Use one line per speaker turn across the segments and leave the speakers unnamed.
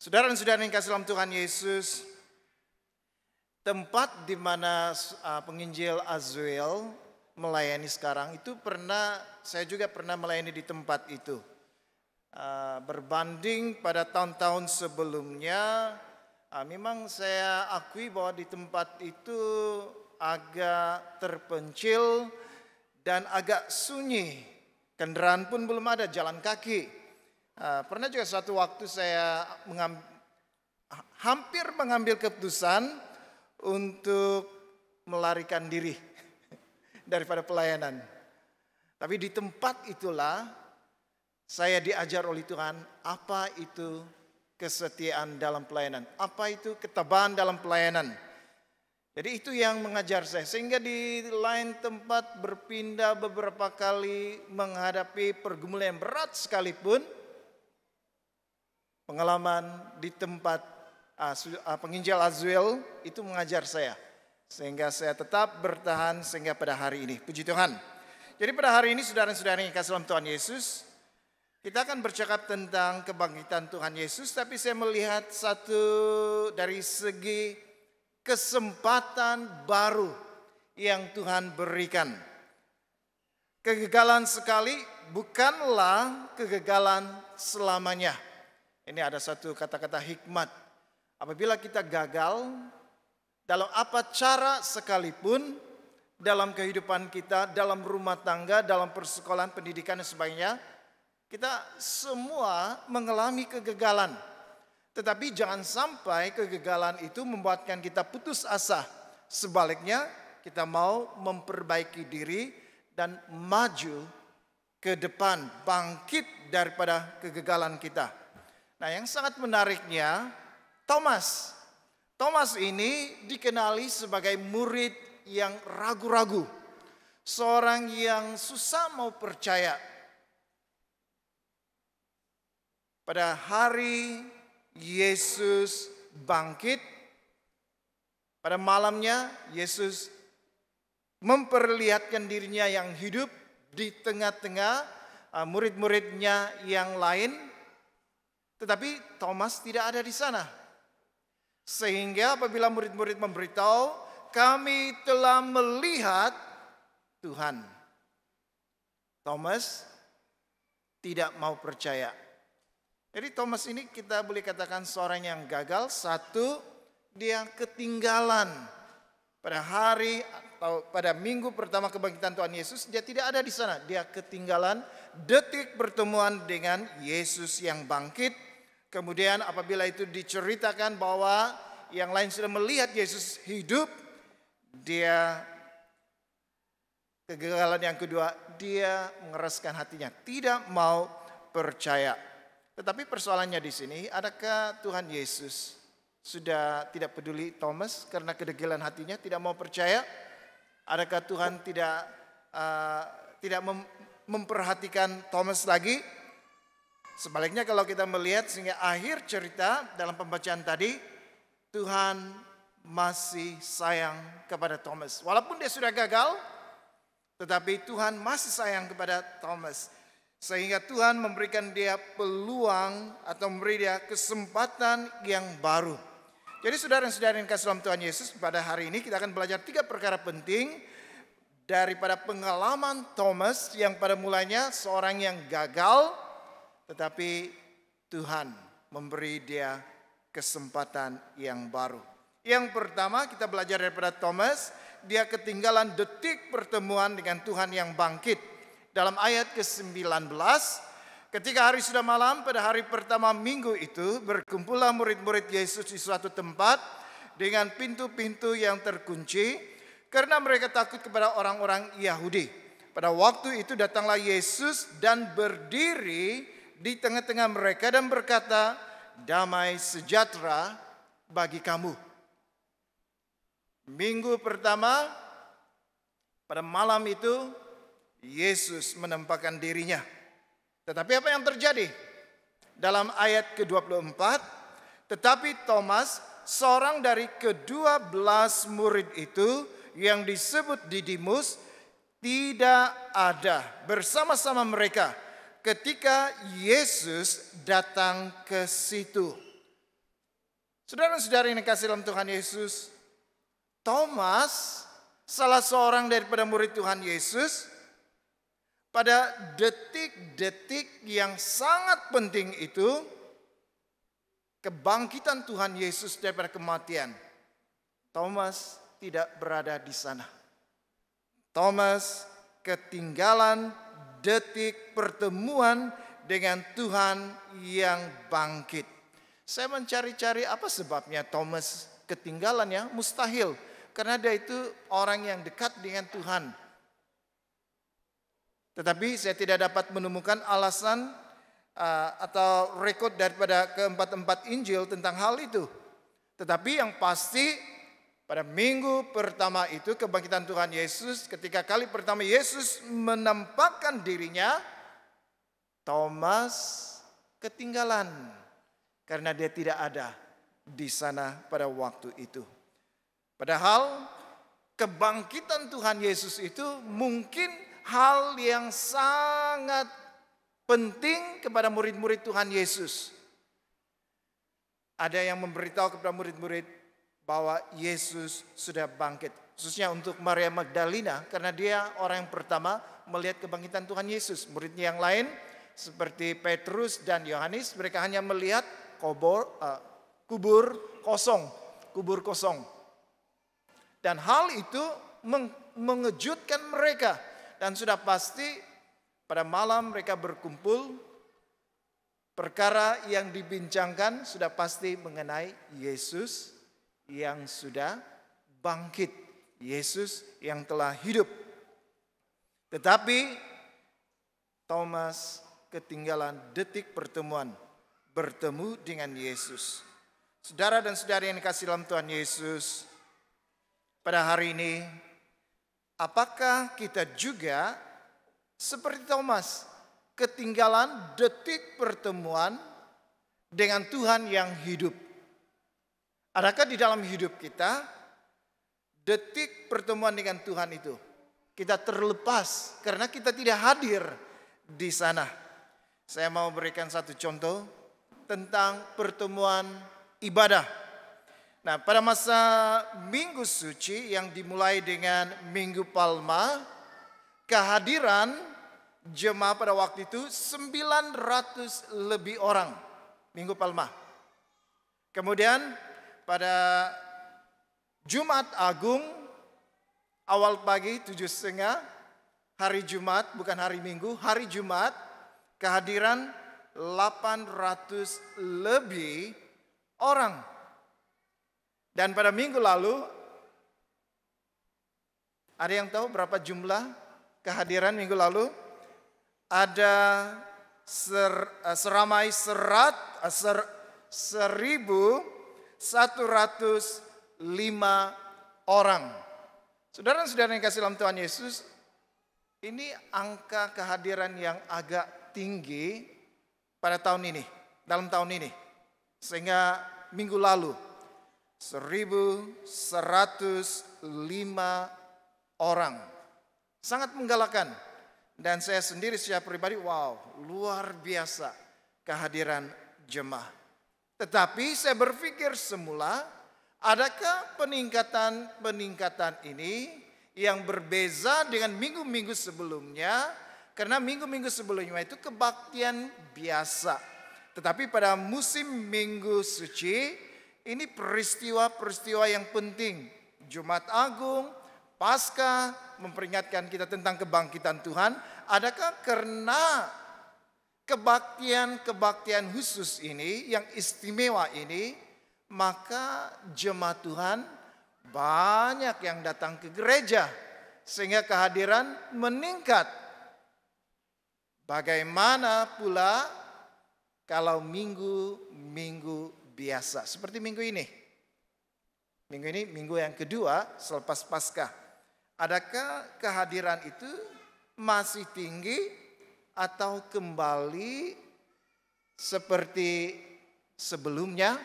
Saudara dan saudara yang kasih dalam Tuhan Yesus, tempat di mana penginjil Azuel melayani sekarang itu saya juga pernah melayani di tempat itu. Berbanding pada tahun-tahun sebelumnya, memang saya akui bahwa di tempat itu agak terpencil dan agak sunyi. Kendaraan pun belum ada, jalan kaki. Pernah juga suatu waktu saya hampir mengambil keputusan untuk melarikan diri daripada pelayanan. Tapi di tempat itulah saya diajar oleh Tuhan apa itu kesetiaan dalam pelayanan, apa itu ketabahan dalam pelayanan. Jadi itu yang mengajar saya, sehingga di lain tempat berpindah beberapa kali menghadapi pergumulan yang berat sekalipun, pengalaman di tempat penginjil Azuel itu mengajar saya, sehingga saya tetap bertahan sehingga pada hari ini. Puji Tuhan. Jadi pada hari ini saudara-saudara yang kasih dalam Tuhan Yesus, kita akan bercakap tentang kebangkitan Tuhan Yesus, tapi saya melihat satu dari segi kesempatan baru yang Tuhan berikan. Kegagalan sekali bukanlah kegagalan selamanya. Ini ada satu kata-kata hikmat. Apabila kita gagal dalam apa cara sekalipun, dalam kehidupan kita, dalam rumah tangga, dalam persekolahan, pendidikan dan sebagainya, kita semua mengalami kegagalan. Tetapi jangan sampai kegagalan itu membuatkan kita putus asa. Sebaliknya, kita mau memperbaiki diri dan maju ke depan, bangkit daripada kegagalan kita. Nah, yang sangat menariknya, Thomas ini dikenali sebagai murid yang ragu-ragu, seorang yang susah mau percaya. Pada hari Yesus bangkit, pada malamnya Yesus memperlihatkan dirinya yang hidup di tengah-tengah murid-muridnya yang lain. Tetapi Thomas tidak ada di sana. Sehingga apabila murid-murid memberitahu, kami telah melihat Tuhan, Thomas tidak mau percaya. Jadi Thomas ini kita boleh katakan seorang yang gagal. Satu, dia ketinggalan pada hari atau pada minggu pertama kebangkitan Tuhan Yesus, dia tidak ada di sana. Dia ketinggalan detik pertemuan dengan Yesus yang bangkit. Kemudian apabila itu diceritakan bahwa yang lain sudah melihat Yesus hidup, dia kegagalan yang kedua, dia mengeraskan hatinya, tidak mau percaya. Tetapi persoalannya di sini, adakah Tuhan Yesus sudah tidak peduli Thomas karena kegagalan hatinya, tidak mau percaya? Adakah Tuhan tidak memperhatikan Thomas lagi? Sebaliknya kalau kita melihat sehingga akhir cerita dalam pembacaan tadi, Tuhan masih sayang kepada Thomas. Walaupun dia sudah gagal, tetapi Tuhan masih sayang kepada Thomas. Sehingga Tuhan memberikan dia peluang atau memberi dia kesempatan yang baru. Jadi saudara-saudara yang kasih dalam Tuhan Yesus, pada hari ini kita akan belajar 3 perkara penting daripada pengalaman Thomas yang pada mulanya seorang yang gagal, tetapi Tuhan memberi dia kesempatan yang baru. Yang pertama kita belajar daripada Thomas, dia ketinggalan detik pertemuan dengan Tuhan yang bangkit. Dalam ayat ke-19, ketika hari sudah malam pada hari pertama minggu itu, berkumpullah murid-murid Yesus di suatu tempat dengan pintu-pintu yang terkunci, karena mereka takut kepada orang-orang Yahudi. Pada waktu itu datanglah Yesus dan berdiri di tengah-tengah mereka dan berkata, damai sejahtera bagi kamu. Minggu pertama, pada malam itu, Yesus menampakkan dirinya. Tetapi apa yang terjadi? Dalam ayat ke-24, tetapi Thomas, seorang dari ke-12 murid itu yang disebut Didimus, tidak ada bersama-sama mereka ketika Yesus datang ke situ. Saudara-saudara yang dikasihi dalam Tuhan Yesus, Thomas, salah seorang daripada murid Tuhan Yesus, pada detik-detik yang sangat penting itu, kebangkitan Tuhan Yesus daripada kematian, Thomas tidak berada di sana. Thomas ketinggalan detik pertemuan dengan Tuhan yang bangkit. Saya mencari-cari apa sebabnya Thomas ketinggalan ya, mustahil. Karena dia itu orang yang dekat dengan Tuhan. Tetapi saya tidak dapat menemukan alasan atau rekod daripada keempat-empat Injil tentang hal itu. Tetapi yang pasti pada minggu pertama itu kebangkitan Tuhan Yesus, ketika kali pertama Yesus menampakkan dirinya, Thomas ketinggalan karena dia tidak ada di sana pada waktu itu. Padahal kebangkitan Tuhan Yesus itu mungkin hal yang sangat penting kepada murid-murid Tuhan Yesus. Ada yang memberitahu kepada murid-murid bahwa Yesus sudah bangkit. Khususnya untuk Maria Magdalena, karena dia orang yang pertama melihat kebangkitan Tuhan Yesus. Muridnya yang lain seperti Petrus dan Yohanes, mereka hanya melihat kubur kosong. Dan hal itu mengejutkan mereka. Dan sudah pasti pada malam mereka berkumpul, perkara yang dibincangkan sudah pasti mengenai Yesus yang sudah bangkit, Yesus yang telah hidup. Tetapi Thomas ketinggalan detik pertemuan, bertemu dengan Yesus. Saudara dan saudari yang dikasihi dalam Tuhan Yesus, pada hari ini, apakah kita juga seperti Thomas, ketinggalan detik pertemuan dengan Tuhan yang hidup? Adakah di dalam hidup kita, detik pertemuan dengan Tuhan itu, kita terlepas karena kita tidak hadir di sana? Saya mau berikan satu contoh tentang pertemuan ibadah. Nah, pada masa Minggu Suci yang dimulai dengan Minggu Palma, kehadiran jemaah pada waktu itu 900 lebih orang, Minggu Palma. Kemudian pada Jumat Agung, awal pagi 7.30, hari Jumat, bukan hari Minggu, hari Jumat, kehadiran 800 lebih orang. Dan pada minggu lalu, ada yang tahu berapa jumlah kehadiran minggu lalu? Ada seramai 1.105 orang. Saudara-saudara yang kasih dalam Tuhan Yesus, ini angka kehadiran yang agak tinggi pada tahun ini, dalam tahun ini. Sehingga minggu lalu 1.105 orang. Sangat menggalakkan. Dan saya sendiri secara pribadi, wow, luar biasa kehadiran jemaah. Tetapi saya berpikir semula, adakah peningkatan ini yang berbeza dengan minggu-minggu sebelumnya? Karena minggu-minggu sebelumnya itu kebaktian biasa. Tetapi pada musim Minggu Suci, ini peristiwa-peristiwa yang penting. Jumat Agung, Paskah memperingatkan kita tentang kebangkitan Tuhan. Adakah karena kebaktian khusus ini, yang istimewa ini, maka jemaat Tuhan banyak yang datang ke gereja sehingga kehadiran meningkat. Bagaimana pula kalau minggu biasa seperti minggu ini? Minggu ini minggu yang kedua selepas Paskah. Adakah kehadiran itu masih tinggi atau kembali seperti sebelumnya?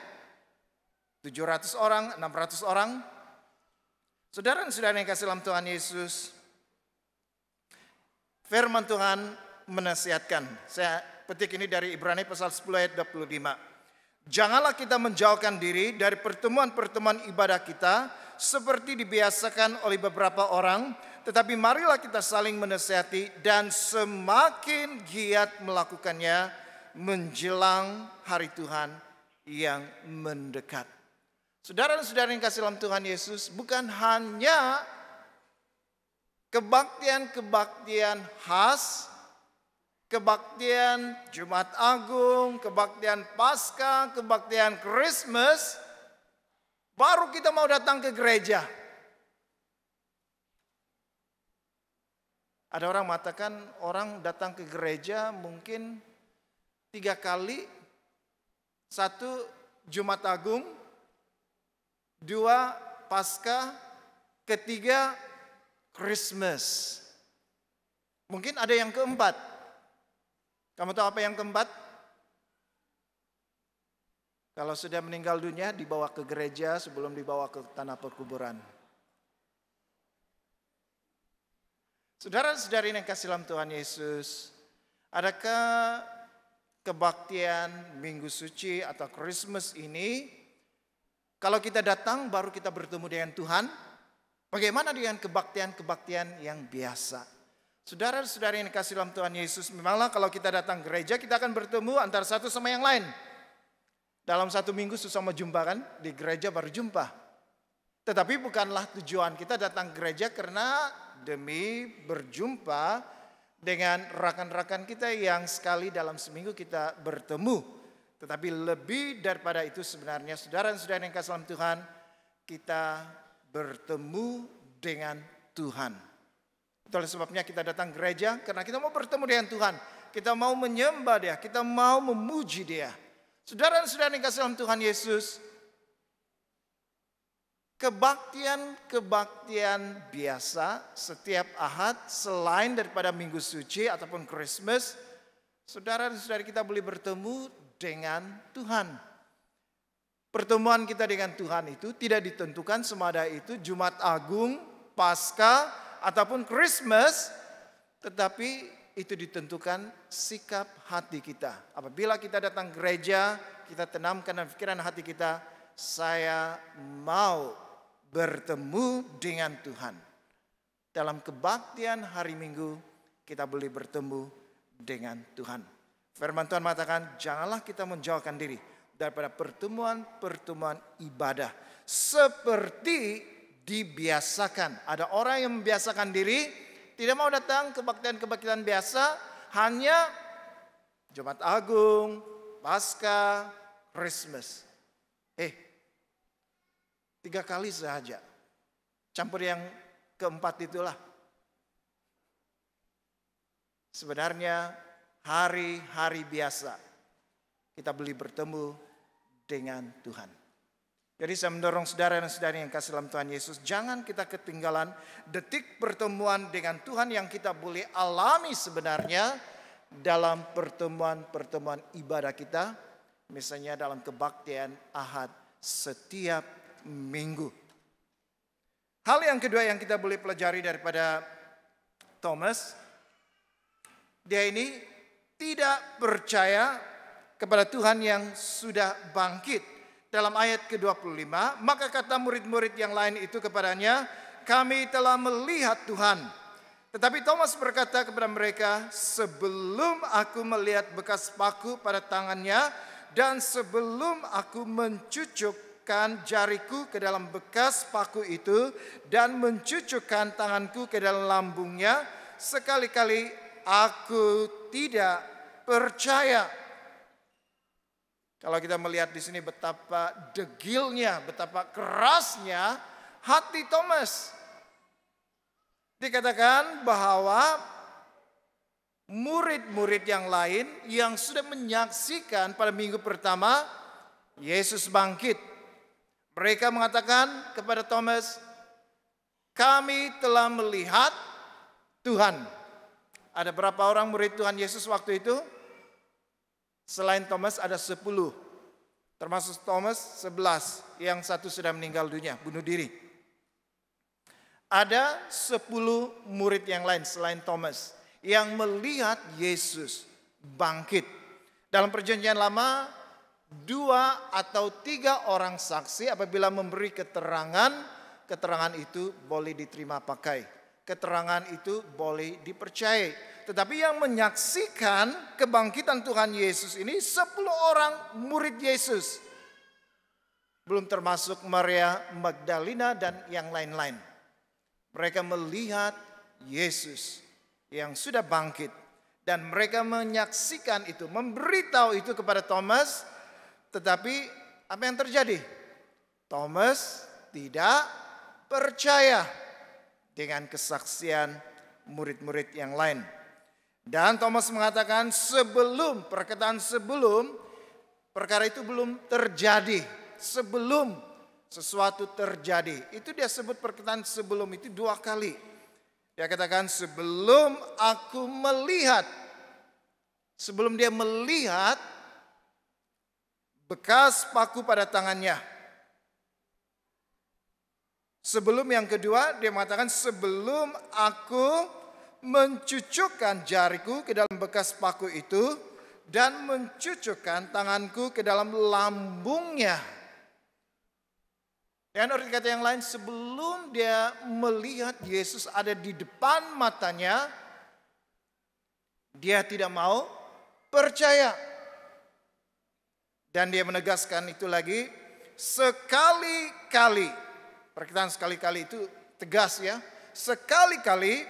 700 orang, 600 orang. Saudara-saudara yang kasih dalam Tuhan Yesus, firman Tuhan menasihatkan. Saya petik ini dari Ibrani pasal 10 ayat 25. Janganlah kita menjauhkan diri dari pertemuan-pertemuan ibadah kita seperti dibiasakan oleh beberapa orang, tetapi marilah kita saling menasihati dan semakin giat melakukannya menjelang hari Tuhan yang mendekat. Saudara dan saudara yang kasih dalam Tuhan Yesus, bukan hanya kebaktian-kebaktian khas, kebaktian Jumat Agung, kebaktian Paskah, kebaktian Christmas, baru kita mau datang ke gereja. Ada orang mengatakan orang datang ke gereja mungkin 3 kali. 1 Jumat Agung, 2 Paskah, 3 Christmas. Mungkin ada yang keempat. Kamu tahu apa yang keempat? Kalau sudah meninggal dunia dibawa ke gereja sebelum dibawa ke tanah perkuburan. Saudara-saudari yang kasih dalam Tuhan Yesus, adakah kebaktian Minggu Suci atau Christmas ini, kalau kita datang baru kita bertemu dengan Tuhan? Bagaimana dengan kebaktian-kebaktian yang biasa? Saudara-saudari yang dikasih dalam Tuhan Yesus, memanglah kalau kita datang gereja kita akan bertemu antara satu sama yang lain. Dalam 1 minggu susah mau jumpa kan? Di gereja baru jumpa. Tetapi bukanlah tujuan kita datang gereja karena demi berjumpa dengan rekan-rekan kita yang sekali dalam seminggu kita bertemu. Tetapi lebih daripada itu sebenarnya saudara dan saudara yang kasih dalam Tuhan, kita bertemu dengan Tuhan. Itulah sebabnya kita datang gereja, karena kita mau bertemu dengan Tuhan. Kita mau menyembah Dia, kita mau memuji Dia. Saudara dan saudara yang kasih dalam Tuhan Yesus, kebaktian-kebaktian biasa setiap Ahad selain daripada Minggu Suci ataupun Christmas, saudara dan saudari kita boleh bertemu dengan Tuhan. Pertemuan kita dengan Tuhan itu tidak ditentukan semada itu Jumat Agung, Paskah, ataupun Christmas, tetapi itu ditentukan sikap hati kita. Apabila kita datang gereja, kita tanamkan dalam pikiran hati kita, saya mau bertemu dengan Tuhan. Dalam kebaktian hari Minggu, kita boleh bertemu dengan Tuhan. Firman Tuhan mengatakan, janganlah kita menjauhkan diri daripada pertemuan-pertemuan ibadah. Seperti dibiasakan. Ada orang yang membiasakan diri, tidak mau datang kebaktian-kebaktian biasa, hanya Jumat Agung, Paskah, Christmas. 3 kali saja. Campur yang keempat itulah. Sebenarnya hari-hari biasa kita boleh bertemu dengan Tuhan. Jadi saya mendorong saudara dan saudari yang kasih dalam Tuhan Yesus, jangan kita ketinggalan detik pertemuan dengan Tuhan yang kita boleh alami sebenarnya dalam pertemuan-pertemuan ibadah kita. Misalnya dalam kebaktian Ahad setiap minggu. Hal yang kedua yang kita boleh pelajari daripada Thomas, dia ini tidak percaya kepada Tuhan yang sudah bangkit. Dalam ayat ke-25, maka kata murid-murid yang lain itu kepadanya, kami telah melihat Tuhan. Tetapi Thomas berkata kepada mereka, sebelum aku melihat bekas paku pada tangannya, dan sebelum aku mencucukkan jariku ke dalam bekas paku itu, dan mencucukkan tanganku ke dalam lambungnya, sekali-kali aku tidak percaya. Kalau kita melihat di sini betapa degilnya, betapa kerasnya hati Thomas. Dikatakan bahwa murid-murid yang lain yang sudah menyaksikan pada minggu pertama Yesus bangkit. Mereka mengatakan kepada Thomas, kami telah melihat Tuhan. Ada berapa orang murid Tuhan Yesus waktu itu? Selain Thomas ada 10, termasuk Thomas 11, yang satu sudah meninggal dunia, bunuh diri. Ada 10 murid yang lain selain Thomas yang melihat Yesus bangkit. Dalam perjanjian lama 2 atau 3 orang saksi apabila memberi keterangan, keterangan itu boleh diterima pakai. Keterangan itu boleh dipercayai. Tetapi yang menyaksikan kebangkitan Tuhan Yesus ini 10 orang murid Yesus. Belum termasuk Maria Magdalena dan yang lain-lain. Mereka melihat Yesus yang sudah bangkit. Dan mereka menyaksikan itu, memberitahu itu kepada Thomas. Tetapi apa yang terjadi? Thomas tidak percaya dengan kesaksian murid-murid yang lain. Dan Thomas mengatakan perkataan sebelum, perkara itu belum terjadi. Sebelum sesuatu terjadi. Itu dia sebut perkataan sebelum itu 2 kali. Dia katakan sebelum aku melihat. Sebelum dia melihat bekas paku pada tangannya. Sebelum yang kedua dia mengatakan sebelum aku mencucukkan jariku ke dalam bekas paku itu dan mencucukkan tanganku ke dalam lambungnya. Dan arti kata yang lain, sebelum dia melihat Yesus ada di depan matanya, dia tidak mau percaya. Dan dia menegaskan itu lagi, sekali-kali, perkataan sekali-kali itu tegas ya, sekali-kali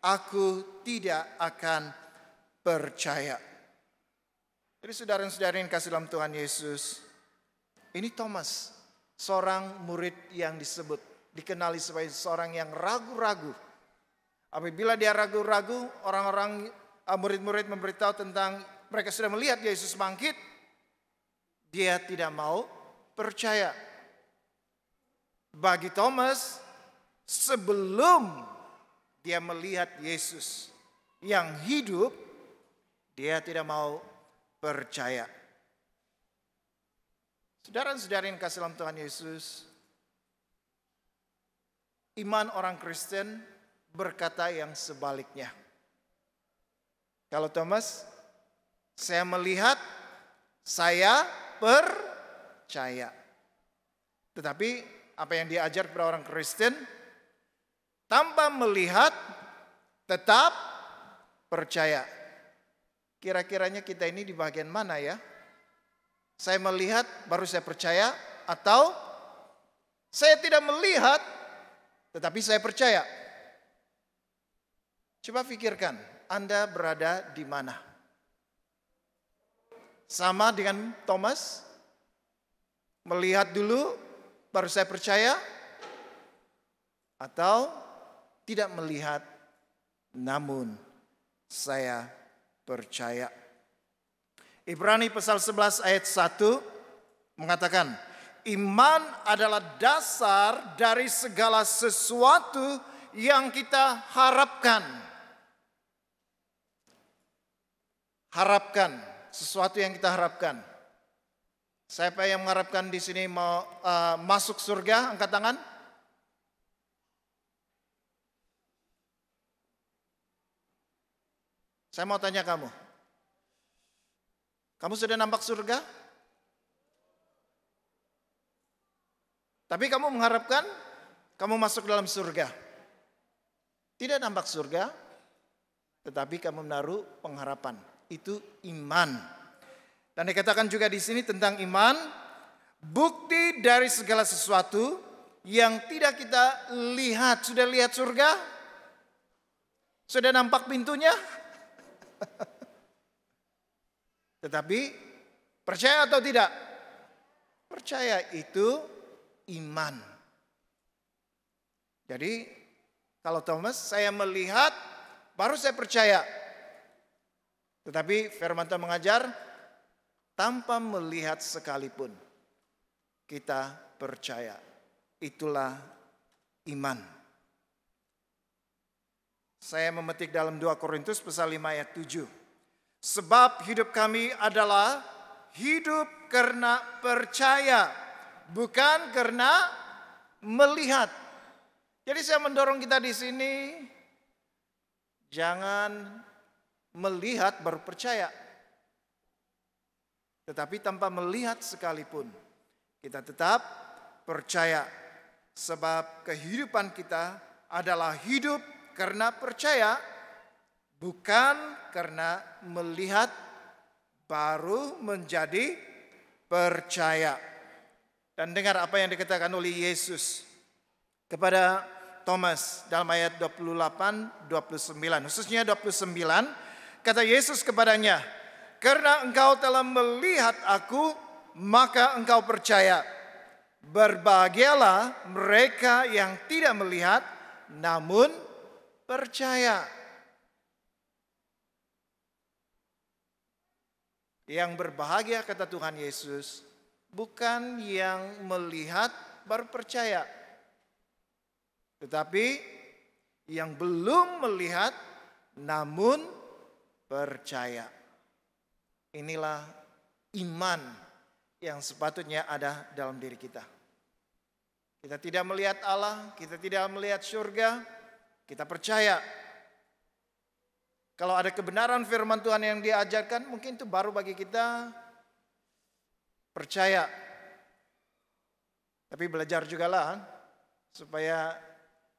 aku tidak akan percaya. Jadi saudara-saudara yang kasih dalam Tuhan Yesus, ini Thomas. Seorang murid yang dikenali sebagai seorang yang ragu-ragu. Apabila dia ragu-ragu, orang-orang murid-murid memberitahu tentang mereka sudah melihat Yesus bangkit, dia tidak mau percaya. Bagi Thomas, sebelum dia melihat Yesus yang hidup, dia tidak mau percaya. Saudara-saudara yang kasih dalam Tuhan Yesus, iman orang Kristen berkata yang sebaliknya. Kalau Thomas, saya melihat, saya percaya. Tetapi apa yang diajar kepada orang Kristen, tanpa melihat, tetap percaya. Kira-kiranya kita ini di bagian mana ya? Saya melihat baru saya percaya, atau saya tidak melihat tetapi saya percaya. Coba pikirkan, Anda berada di mana? Sama dengan Thomas? Melihat dulu baru saya percaya, atau tidak melihat namun saya percaya? Ibrani pasal 11 ayat 1 mengatakan, iman adalah dasar dari segala sesuatu yang kita harapkan. Harapkan, sesuatu yang kita harapkan. Siapa yang mengharapkan di sini mau masuk surga? Angkat tangan. Saya mau tanya kamu. Kamu sudah nampak surga? Tapi kamu mengharapkan kamu masuk dalam surga. Tidak nampak surga, tetapi kamu menaruh pengharapan. Itu iman. Dan dikatakan juga di sini tentang iman, bukti dari segala sesuatu yang tidak kita lihat. Sudah lihat surga? Sudah nampak pintunya? Tetapi percaya atau tidak? Percaya itu iman. Jadi kalau Thomas, saya melihat baru saya percaya. Tetapi firman Tuhan mengajar, tanpa melihat sekalipun kita percaya. Itulah iman. Saya memetik dalam 2 Korintus pasal 5 ayat 7. Sebab hidup kami adalah hidup karena percaya, bukan karena melihat. Jadi saya mendorong kita di sini, jangan melihat baru percaya. Tetapi tanpa melihat sekalipun, kita tetap percaya. Sebab kehidupan kita adalah hidup karena percaya, bukan karena melihat baru menjadi percaya. Dan dengar apa yang dikatakan oleh Yesus kepada Thomas dalam ayat 28-29. Khususnya 29, kata Yesus kepadanya, "Karena engkau telah melihat aku, maka engkau percaya. Berbahagialah mereka yang tidak melihat, namun percaya." Yang berbahagia, kata Tuhan Yesus, bukan yang melihat baru percaya, tetapi yang belum melihat namun percaya. Inilah iman yang sepatutnya ada dalam diri kita. Kita tidak melihat Allah, kita tidak melihat surga, kita percaya. Kalau ada kebenaran firman Tuhan yang diajarkan, mungkin itu baru bagi kita percaya. Tapi belajar juga lah supaya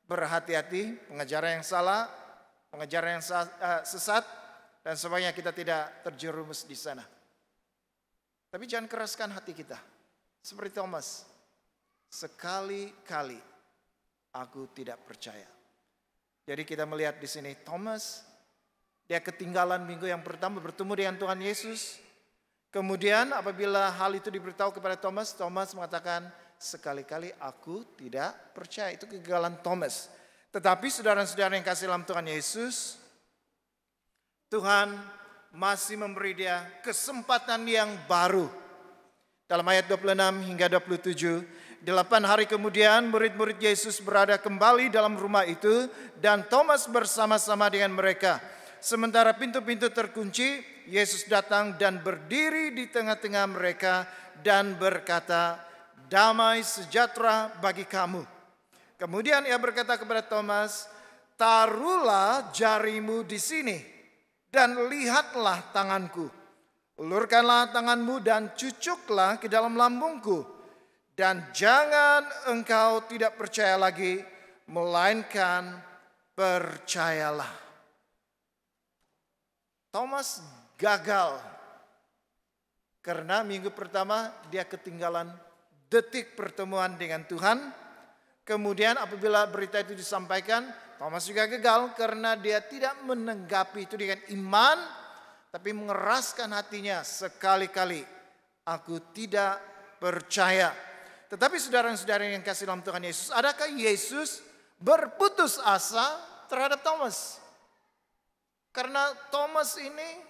berhati-hati pengajaran yang salah, pengajaran yang sesat, dan supaya kita tidak terjerumus di sana. Tapi jangan keraskan hati kita. Seperti Thomas, sekali-kali aku tidak percaya. Jadi kita melihat di sini Thomas, dia ketinggalan minggu yang pertama bertemu dengan Tuhan Yesus. Kemudian apabila hal itu diberitahu kepada Thomas, Thomas mengatakan, sekali-kali aku tidak percaya. Itu kegagalan Thomas. Tetapi saudara-saudara yang kasih dalam Tuhan Yesus, Tuhan masih memberi dia kesempatan yang baru. Dalam ayat 26 hingga 27, 8 hari kemudian murid-murid Yesus berada kembali dalam rumah itu dan Thomas bersama-sama dengan mereka. Sementara pintu-pintu terkunci, Yesus datang dan berdiri di tengah-tengah mereka dan berkata, "Damai sejahtera bagi kamu." Kemudian ia berkata kepada Thomas, "Taruhlah jarimu di sini dan lihatlah tanganku. Ulurkanlah tanganmu dan cucuklah ke dalam lambungku. Dan jangan engkau tidak percaya lagi, melainkan percayalah." Thomas gagal karena minggu pertama dia ketinggalan detik pertemuan dengan Tuhan. Kemudian apabila berita itu disampaikan, Thomas juga gagal karena dia tidak menanggapi itu dengan iman, tapi mengeraskan hatinya, sekali-kali aku tidak percaya. Tetapi saudara-saudara yang kasih dalam Tuhan Yesus, adakah Yesus berputus asa terhadap Thomas? Karena Thomas ini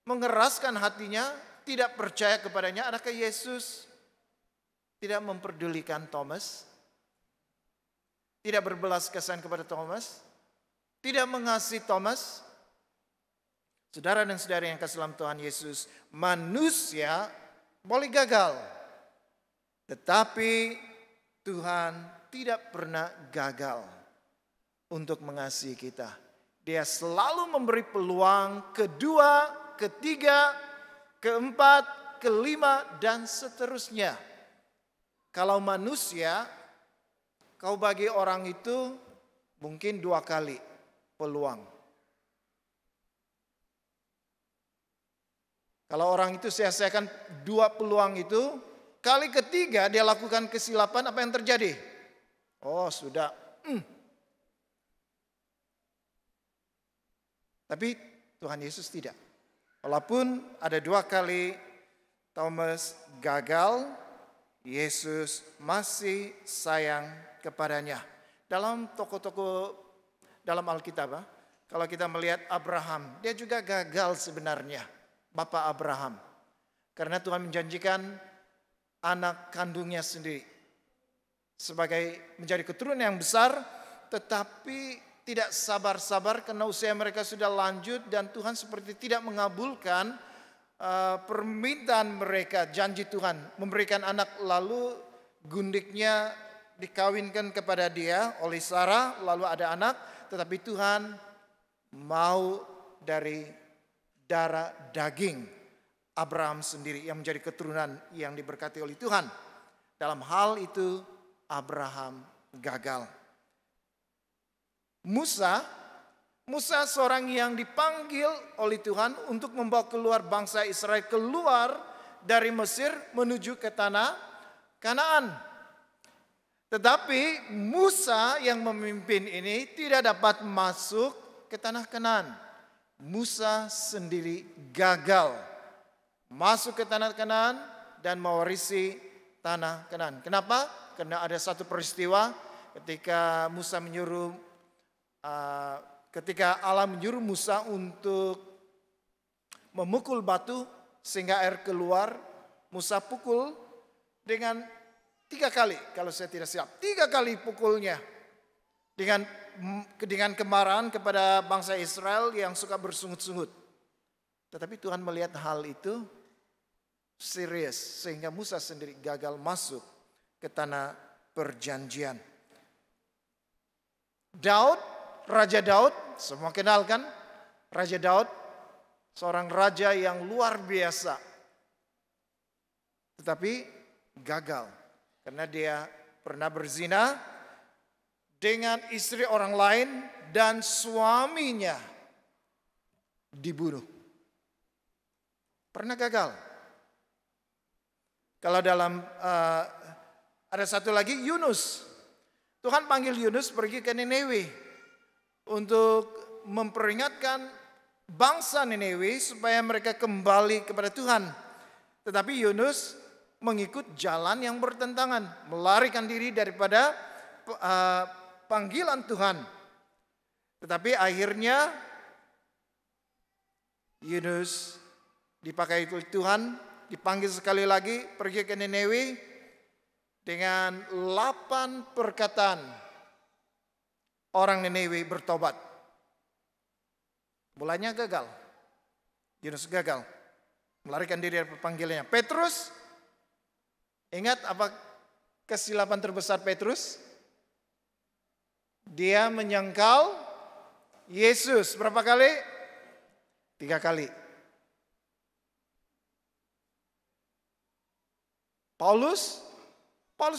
mengeraskan hatinya, tidak percaya kepadanya, adakah Yesus tidak memperdulikan Thomas? Tidak berbelas kasihan kepada Thomas? Tidak mengasihi Thomas? Saudara dan saudari yang kasih dalam Tuhan Yesus, manusia boleh gagal, tetapi Tuhan tidak pernah gagal untuk mengasihi kita. Dia selalu memberi peluang kedua, ketiga, keempat, kelima, dan seterusnya. Kalau manusia, kau bagi orang itu mungkin 2 kali peluang. Kalau orang itu sia-siakan 2 peluang itu, kali ketiga dia lakukan kesilapan, apa yang terjadi? Oh sudah. Tapi Tuhan Yesus tidak. Walaupun ada 2 kali Thomas gagal, Yesus masih sayang kepadanya. Dalam tokoh-tokoh dalam Alkitab, kalau kita melihat Abraham, dia juga gagal sebenarnya, Bapak Abraham. Karena Tuhan menjanjikan anak kandungnya sendiri sebagai menjadi keturunan yang besar, tetapi tidak sabar-sabar karena usia mereka sudah lanjut dan Tuhan seperti tidak mengabulkan permintaan mereka, janji Tuhan memberikan anak, lalu gundiknya dikawinkan kepada dia oleh Sarah, lalu ada anak, tetapi Tuhan mau dari darah daging Abraham sendiri yang menjadi keturunan yang diberkati oleh Tuhan. Dalam hal itu Abraham gagal. Musa seorang yang dipanggil oleh Tuhan untuk membawa keluar bangsa Israel keluar dari Mesir menuju ke tanah Kanaan. Tetapi Musa yang memimpin ini tidak dapat masuk ke tanah Kanaan. Musa sendiri gagal masuk ke tanah Kanaan dan mewarisi tanah Kanaan. Kenapa? Karena ada satu peristiwa ketika Allah menyuruh Musa untuk memukul batu sehingga air keluar. Musa pukul dengan 3 kali, kalau saya tidak silap. 3 kali pukulnya dengan kemarahan kepada bangsa Israel yang suka bersungut-sungut. Tetapi Tuhan melihat hal itu serius sehingga Musa sendiri gagal masuk ke tanah perjanjian. Raja Daud, semua kenal kan? Raja Daud, seorang raja yang luar biasa. Tetapi gagal karena dia pernah berzina dengan istri orang lain dan suaminya dibunuh. Pernah gagal. Kalau ada satu lagi Yunus. Tuhan panggil Yunus pergi ke Nineve untuk memperingatkan bangsa Nineve supaya mereka kembali kepada Tuhan. Tetapi Yunus mengikut jalan yang bertentangan, melarikan diri daripada panggilan Tuhan. Tetapi akhirnya Yunus dipakai oleh Tuhan, dipanggil sekali lagi pergi ke Nineve dengan 8 perkataan. Orang Nineve bertobat. Mulanya gagal. Yunus gagal. Melarikan diri dari panggilannya. Petrus, ingat apa kesilapan terbesar Petrus? Dia menyangkal Yesus. Berapa kali? 3 kali. Paulus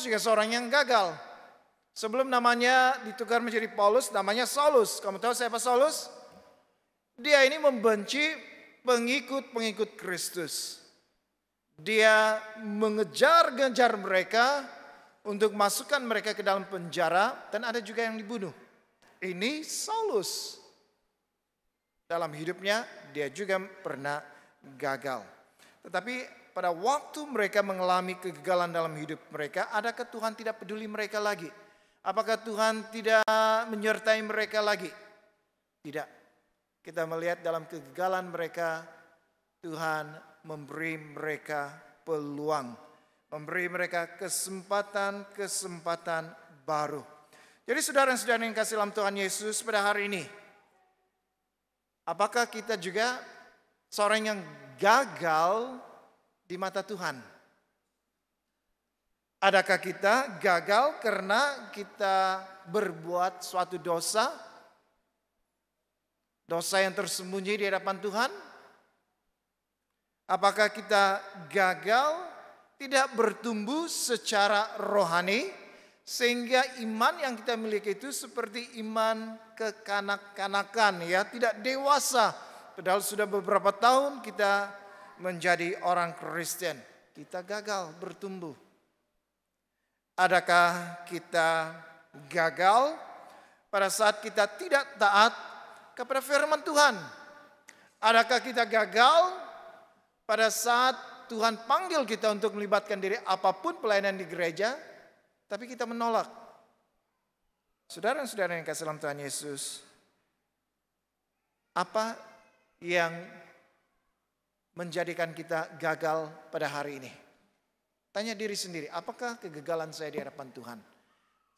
juga seorang yang gagal. Sebelum namanya ditukar menjadi Paulus, namanya Saulus. Kamu tahu siapa Saulus? Dia ini membenci pengikut-pengikut Kristus. Dia mengejar-ngejar mereka untuk masukkan mereka ke dalam penjara dan ada juga yang dibunuh. Ini Saulus. Dalam hidupnya dia juga pernah gagal. Tetapi pada waktu mereka mengalami kegagalan dalam hidup mereka, adakah Tuhan tidak peduli mereka lagi? Apakah Tuhan tidak menyertai mereka lagi? Tidak. Kita melihat dalam kegagalan mereka, Tuhan memberi mereka peluang. Memberi mereka kesempatan baru. Jadi saudara-saudara yang kasih dalam Tuhan Yesus pada hari ini, apakah kita juga seorang yang gagal di mata Tuhan? Adakah kita gagal karena kita berbuat suatu dosa? Dosa yang tersembunyi di hadapan Tuhan? Apakah kita gagal tidak bertumbuh secara rohani sehingga iman yang kita miliki itu seperti iman kekanak-kanakan, ya, tidak dewasa. Padahal sudah beberapa tahun kita menjadi orang Kristen, kita gagal bertumbuh. Adakah kita gagal pada saat kita tidak taat kepada firman Tuhan? Adakah kita gagal pada saat Tuhan panggil kita untuk melibatkan diri apapun pelayanan di gereja, tapi kita menolak? Saudara-saudara yang kasih dalam Tuhan Yesus, apa yang menjadikan kita gagal pada hari ini? Tanya diri sendiri, apakah kegagalan saya di hadapan Tuhan?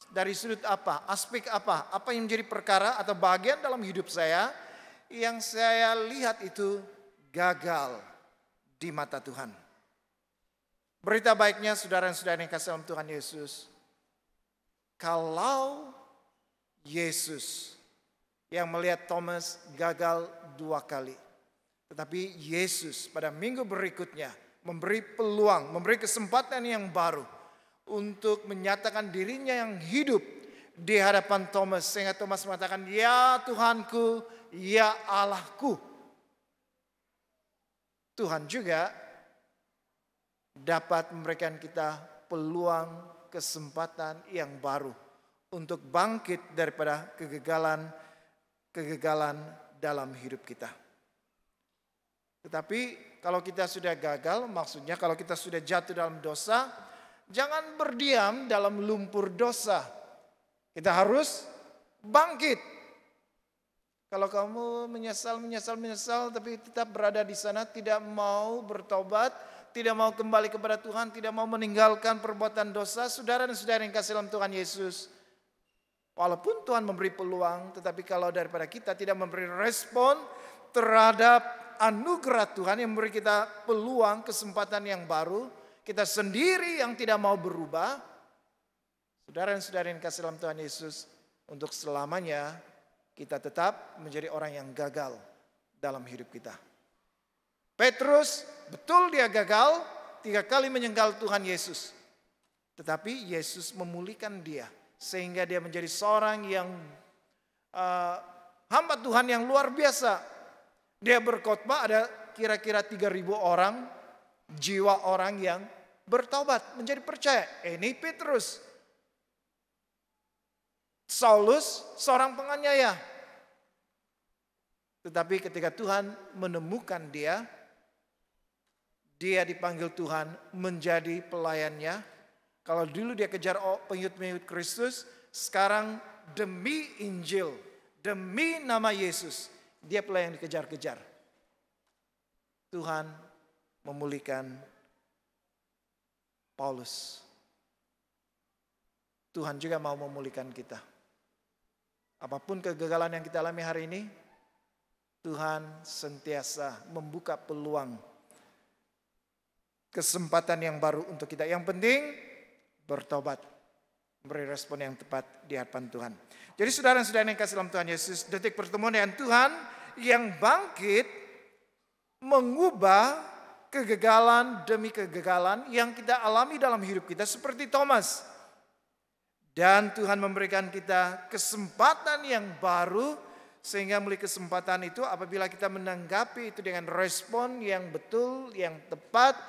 Dari sudut apa, aspek apa yang menjadi perkara atau bagian dalam hidup saya yang saya lihat itu gagal di mata Tuhan? Berita baiknya saudara-saudara yang kasih dalam Tuhan Yesus, kalau Yesus yang melihat Thomas gagal 2 kali, Tetapi Yesus pada minggu berikutnya memberi peluang, memberi kesempatan yang baru untuk menyatakan dirinya yang hidup di hadapan Thomas. Sehingga Thomas mengatakan, "Ya Tuhanku, ya Allahku." Tuhan juga dapat memberikan kita peluang, kesempatan yang baru untuk bangkit daripada kegagalan dalam hidup kita. Tetapi kalau kita sudah gagal, maksudnya kalau kita sudah jatuh dalam dosa, jangan berdiam dalam lumpur dosa. Kita harus bangkit. Kalau kamu menyesal, tapi tetap berada di sana, tidak mau bertobat, tidak mau kembali kepada Tuhan, tidak mau meninggalkan perbuatan dosa, saudara dan saudara yang kasih dalam Tuhan Yesus, walaupun Tuhan memberi peluang, tetapi kalau daripada kita tidak memberi respon terhadap anugerah Tuhan yang memberi kita peluang, kesempatan yang baru, kita sendiri yang tidak mau berubah, saudara dan saudara yang kasih dalam Tuhan Yesus, untuk selamanya kita tetap menjadi orang yang gagal dalam hidup kita. Petrus, betul dia gagal, 3 kali menyenggal Tuhan Yesus. Tetapi Yesus memulihkan dia, sehingga dia menjadi seorang yang hamba Tuhan yang luar biasa. Dia berkhotbah, ada kira-kira 3.000 orang, jiwa orang yang bertobat, menjadi percaya. Ini Petrus. Saulus seorang penganiaya. Tetapi ketika Tuhan menemukan dia dipanggil Tuhan menjadi pelayannya. Kalau dulu dia kejar pengikut-pengikut Kristus, sekarang demi Injil, demi nama Yesus, dia pelayan dikejar-kejar. Tuhan memulihkan Paulus. Tuhan juga mau memulihkan kita. Apapun kegagalan yang kita alami hari ini, Tuhan sentiasa membuka peluang, kesempatan yang baru untuk kita. Yang penting bertobat, memberi respon yang tepat di hadapan Tuhan. Jadi saudara-saudara yang kasih dalam Tuhan Yesus, detik pertemuan dengan Tuhan yang bangkit mengubah kegagalan demi kegagalan yang kita alami dalam hidup kita seperti Thomas. Dan Tuhan memberikan kita kesempatan yang baru, sehingga melalui kesempatan itu apabila kita menanggapi itu dengan respon yang betul, yang tepat,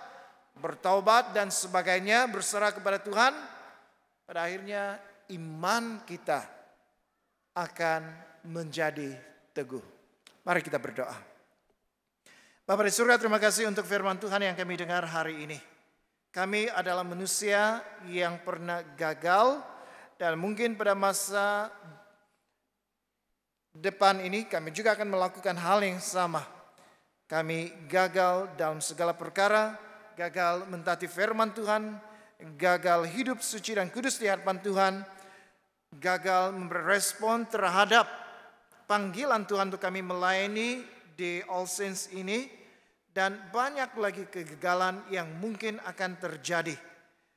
bertaubat dan sebagainya, berserah kepada Tuhan, pada akhirnya iman kita akan menjadi teguh. Mari kita berdoa. Bapa di surga, terima kasih untuk firman Tuhan yang kami dengar hari ini. Kami adalah manusia yang pernah gagal, dan mungkin pada masa depan ini kami juga akan melakukan hal yang sama. Kami gagal dalam segala perkara, gagal mentaati firman Tuhan, gagal hidup suci dan kudus di hadapan Tuhan, gagal memberi respon terhadap panggilan Tuhan untuk kami melayani di All Saints ini, dan banyak lagi kegagalan yang mungkin akan terjadi.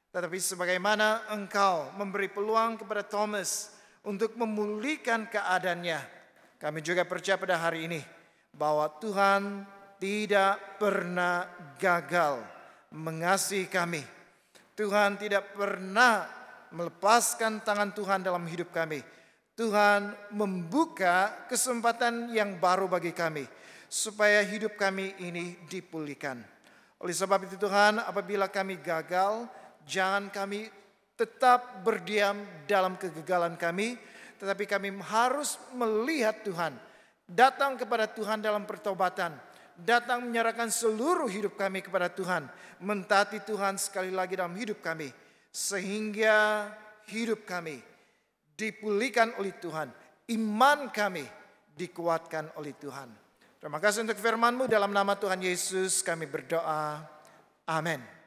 Tetapi sebagaimana Engkau memberi peluang kepada Thomas untuk memulihkan keadaannya, kami juga percaya pada hari ini bahwa Tuhan tidak pernah gagal mengasihi kami. Tuhan tidak pernah melepaskan tangan Tuhan dalam hidup kami. Tuhan membuka kesempatan yang baru bagi kami supaya hidup kami ini dipulihkan. Oleh sebab itu Tuhan, apabila kami gagal, jangan kami tetap berdiam dalam kegagalan kami, tetapi kami harus melihat Tuhan, datang kepada Tuhan dalam pertobatan, datang menyerahkan seluruh hidup kami kepada Tuhan, mentaati Tuhan sekali lagi dalam hidup kami, sehingga hidup kami dipulihkan oleh Tuhan, iman kami dikuatkan oleh Tuhan. Terima kasih untuk firman-Mu, dalam nama Tuhan Yesus kami berdoa. Amin.